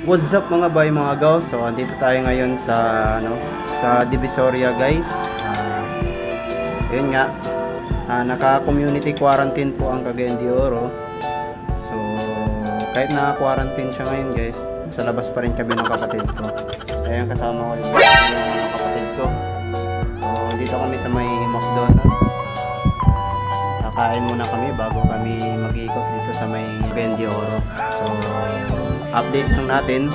What's up mga boy, mga gaws? So andito tayo ngayon sa sa Divisoria guys. Yun nga, naka-community quarantine po ang Cagayan de Oro. So kahit naka-quarantine siya ngayon guys, sa labas pa rin kami ng kapatid ko. Ayan, kasama ko yung kapatid ko. So dito kami sa may McDonald's. Nakain muna kami bago kami mag-iikot dito sa may Cagayan de Oro. So update lang natin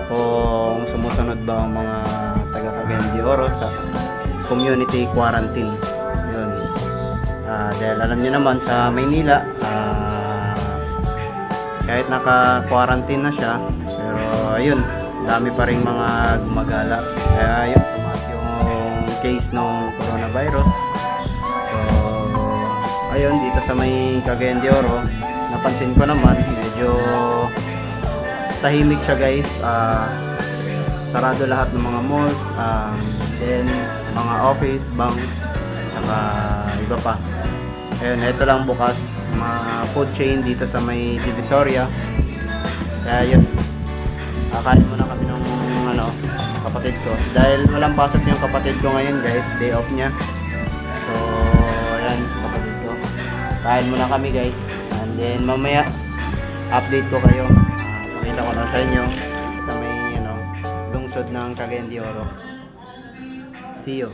kung sumusunod ba ang mga taga Cagayan de Oro sa community quarantine. Yun. Dahil alam niyo naman sa Maynila, kahit naka-quarantine na siya, pero ayun, dami pa rin mga gumagala. Kaya yun, tumaas yung case ng coronavirus. So ayun, dito sa may Cagayan de Oro, napansin ko naman medyo tahimik siya guys. Sarado lahat ng mga malls, then mga office, banks, saka iba pa. Ayun, ito lang bukas, mga food chain dito sa may Divisoria. Kaya yun, kakain muna kami ng kapatid ko. Dahil walang pasok yung kapatid ko ngayon guys, day off niya. So ayan, kapatid ko. Kain muna kami guys. And then mamaya, update ko kayo. Pakita ko lang sa inyo sa may lungsod ng Cagayan de Oro. See you.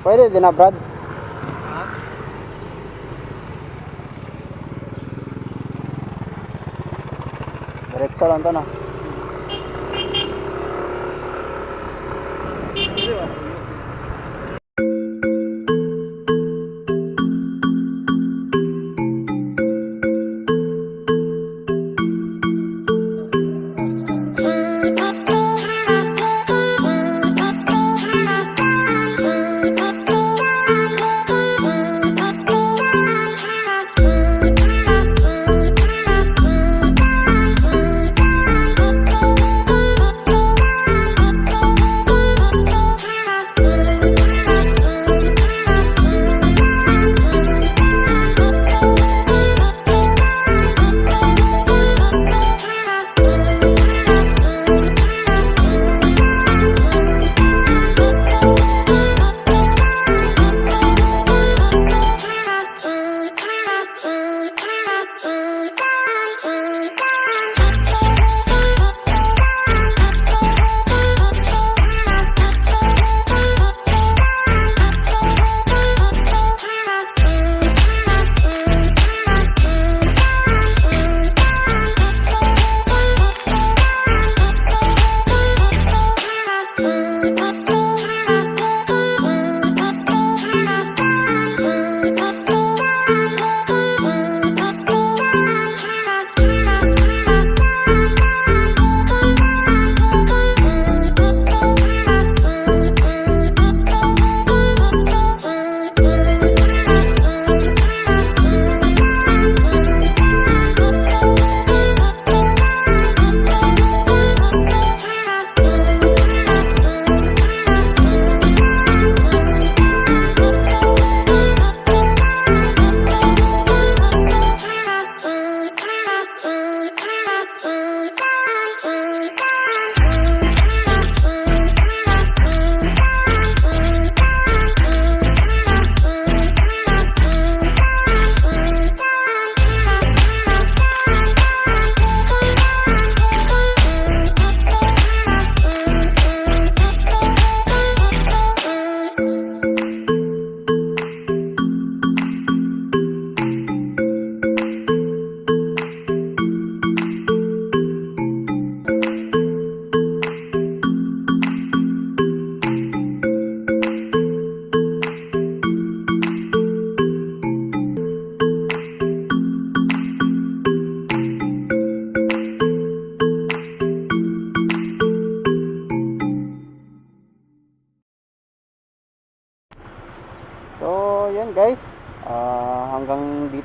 Pwede din na Brad. Diretso lang to na.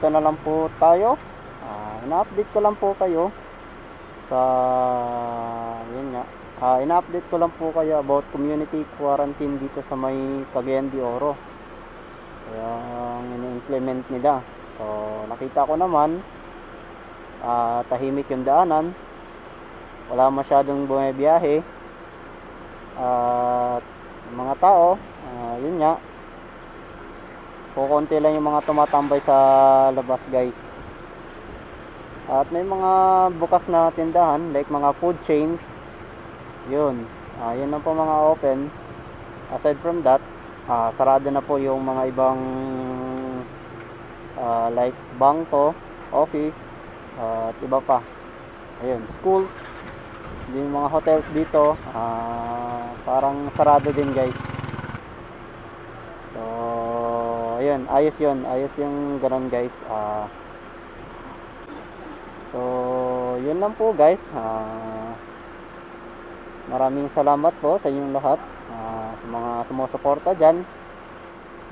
dito na lang po tayo. Ina-update ko lang po kayo sa yun nga. Ina-update ko lang po kayo about community quarantine dito sa may Cagayan de Oro. Yung ini-implement nila. So nakita ko naman tahimik yung daanan, wala masyadong bumibiyahe, at mga tao, yun nga, kukunti lang yung mga tumatambay sa labas guys. At may mga bukas na tindahan like mga food chains, yun lang po mga open. Aside from that, sarado na po yung mga ibang like bangko, office, at iba pa. Ayun, schools, yung mga hotels dito, parang sarado din guys. So ayun, ayos yung ganun guys. So yun lang po guys. Maraming salamat po sa inyong lahat, sa mga sumusuporta dyan,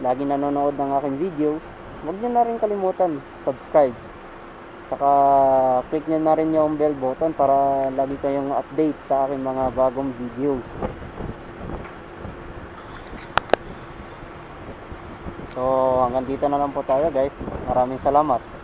lagi nanonood ng aking videos. Huwag nyo na rin kalimutan subscribe, tsaka click nyo na rin yung bell button para lagi kayong update sa aking mga bagong videos. So hanggang dito na lang po tayo guys. Maraming salamat.